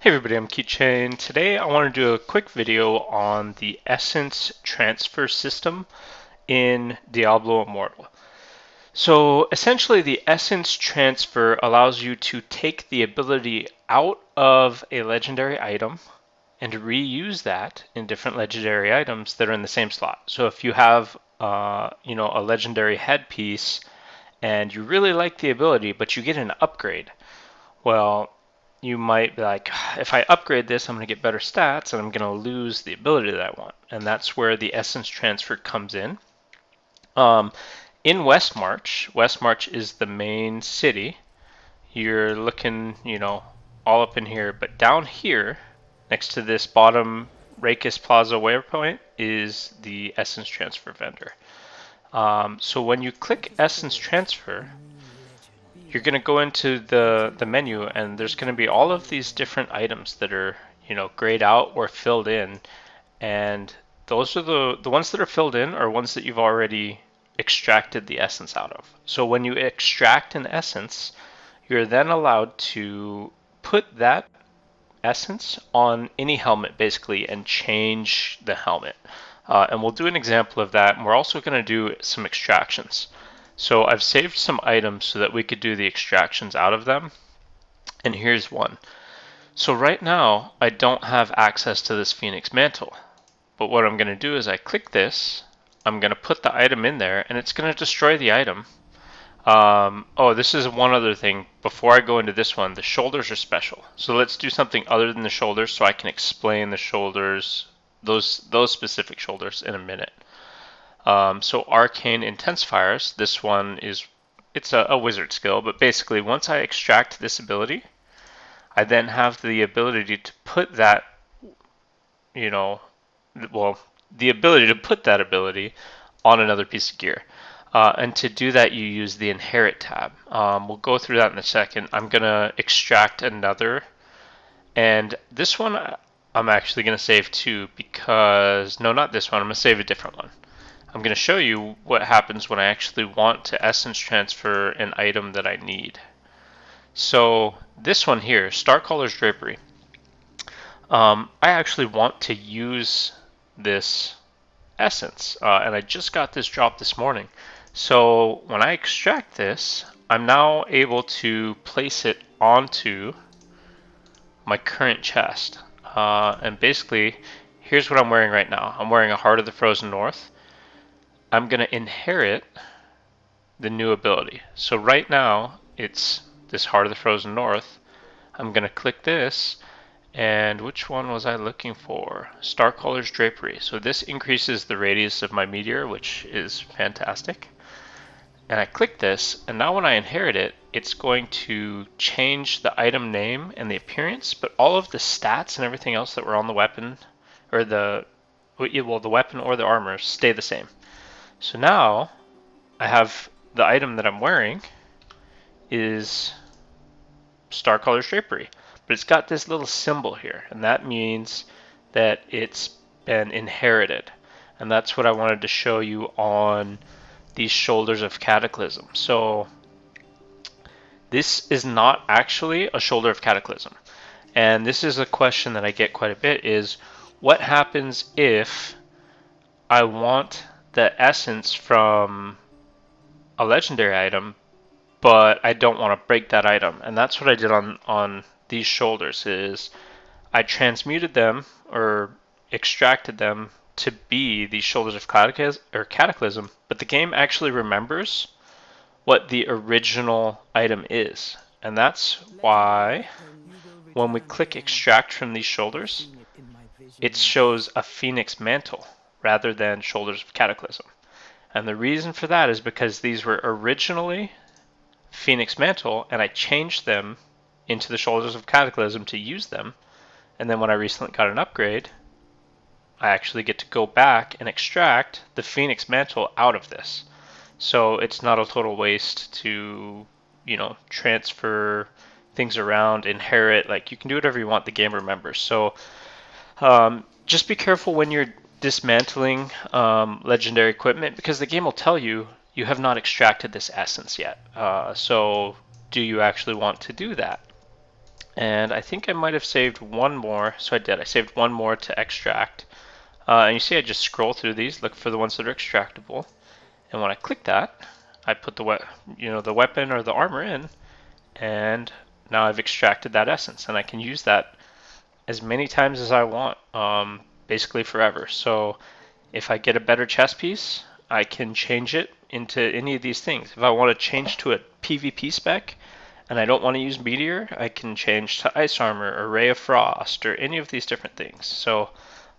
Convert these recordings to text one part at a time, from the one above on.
Hey everybody, I'm Keychain. Today I want to do a quick video on the essence transfer system in Diablo Immortal. So essentially the essence transfer allows you to take the ability out of a legendary item and reuse that in different legendary items that are in the same slot. So if you have a legendary headpiece and you really like the ability but you get an upgrade, well, you might be like, if I upgrade this, I'm going to get better stats and I'm going to lose the ability that I want. And that's where the essence transfer comes in. In Westmarch is the main city. You're looking, all up in here. But down here, next to this bottom Rakis Plaza waypoint, is the essence transfer vendor. So when you click essence transfer, you're going to go into the menu and there's going to be all of these different items that are grayed out or filled in, and those are the ones that are filled in are ones that you've already extracted the essence out of. So when you extract an essence, you're then allowed to put that essence on any helmet basically and change the helmet. And we'll do an example of that, and we're also going to do some extractions. So I've saved some items so that we could do the extractions out of them. And here's one. So right now, I don't have access to this Phoenix Mantle. But what I'm going to do is I click this, I'm going to put the item in there, and it's going to destroy the item. This is one other thing. Before I go into this one, the shoulders are special. So let's do something other than the shoulders so I can explain the shoulders, those specific shoulders in a minute. So Arcane Intensifiers, this one it's a wizard skill, but basically once I extract this ability, I then have the ability to put that, the ability to put that ability on another piece of gear. And to do that, you use the Inherit tab. We'll go through that in a second. I'm going to extract another, and this one I'm actually going to save too because, no, not this one, I'm going to save a different one. I'm going to show you what happens when I actually want to essence transfer an item that I need. So this one here, Starcaller's Drapery, I actually want to use this essence, and I just got this drop this morning. So when I extract this, I'm now able to place it onto my current chest. And basically, here's what I'm wearing right now. I'm wearing a Heart of the Frozen North. I'm going to inherit the new ability. So right now, it's this Heart of the Frozen North. I'm going to click this, and which one was I looking for? Starcaller's Drapery. So this increases the radius of my meteor, which is fantastic. And I click this, and now when I inherit it, it's going to change the item name and the appearance, but all of the stats and everything else that were on the weapon, or the weapon or the armor, stay the same. So now I have the item that I'm wearing is Starcaller's Drapery, but it's got this little symbol here, and that means that it's been inherited. And that's what I wanted to show you on these Shoulders of Cataclysm. So this is not actually a Shoulder of Cataclysm. And this is a question that I get quite a bit, is what happens if I want the essence from a legendary item, but I don't want to break that item? And that's what I did on these shoulders, is I transmuted them or extracted them to be these Shoulders of Cataclysm, but the game actually remembers what the original item is. And that's why when we click extract from these shoulders, it shows a Phoenix Mantle rather than Shoulders of Cataclysm. And the reason for that is because these were originally Phoenix Mantle, and I changed them into the Shoulders of Cataclysm to use them. And then when I recently got an upgrade, I actually get to go back and extract the Phoenix Mantle out of this. So it's not a total waste to, transfer things around, inherit. Like, you can do whatever you want, the game remembers. So just be careful when you're dismantling legendary equipment, because the game will tell you you have not extracted this essence yet. So do you actually want to do that? And I think I might have saved one more. So I did. I saved one more to extract. And you see I just scroll through these, look for the ones that are extractable. And when I click that, I put the weapon or the armor in, and now I've extracted that essence, and I can use that as many times as I want, basically forever. So if I get a better chest piece, I can change it into any of these things. If I want to change to a PvP spec and I don't want to use Meteor, I can change to Ice Armor or Ray of Frost or any of these different things. So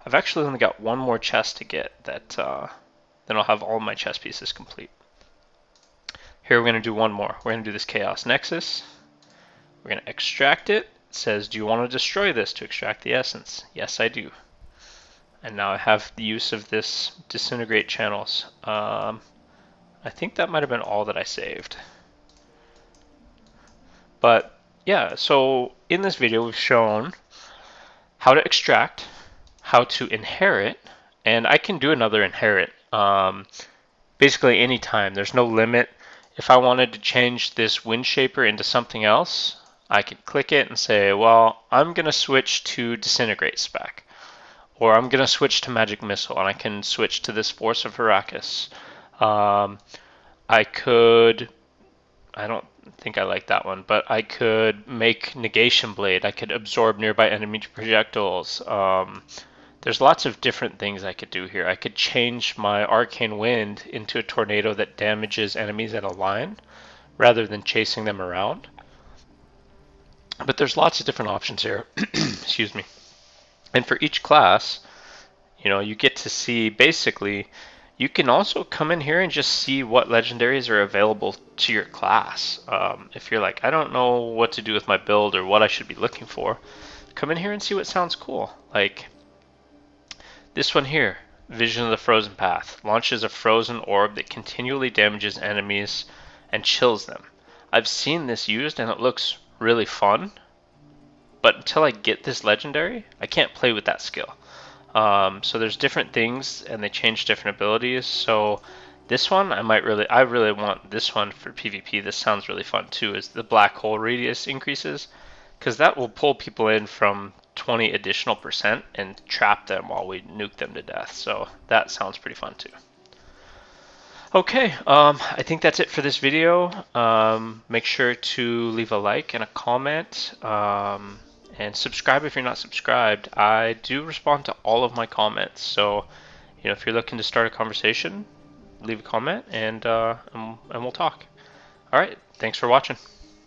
I've actually only got one more chest to get that then I'll have all my chest pieces complete. Here we're going to do one more. We're going to do this Chaos Nexus. We're going to extract it. It says, do you want to destroy this to extract the essence? Yes, I do. And now I have the use of this disintegrate channels. I think that might have been all that I saved. But yeah, so in this video we've shown how to extract, how to inherit, and I can do another inherit basically anytime. There's no limit. If I wanted to change this wind shaper into something else, I could click it and say, well, I'm going to switch to disintegrate spec. Or I'm going to switch to Magic Missile, and I can switch to this Force of Heracus. I don't think I like that one, but I could make Negation Blade. I could absorb nearby enemy projectiles. There's lots of different things I could do here. I could change my Arcane Wind into a tornado that damages enemies at a line, rather than chasing them around. But there's lots of different options here. Excuse me. And for each class, you get to see basically, you can also come in here and just see what legendaries are available to your class. If you're like, I don't know what to do with my build or what I should be looking for, come in here and see what sounds cool. Like this one here, Vision of the Frozen Path, launches a frozen orb that continually damages enemies and chills them. I've seen this used and it looks really fun, but until I get this legendary, I can't play with that skill. So there's different things and they change different abilities. So this one, I really want this one for PvP. This sounds really fun too, is the black hole radius increases, because that will pull people in from 20 additional % and trap them while we nuke them to death. So that sounds pretty fun too. Okay, I think that's it for this video. Make sure to leave a like and a comment. And subscribe if you're not subscribed. I do respond to all of my comments. So, if you're looking to start a conversation, leave a comment and we'll talk. All right, thanks for watching.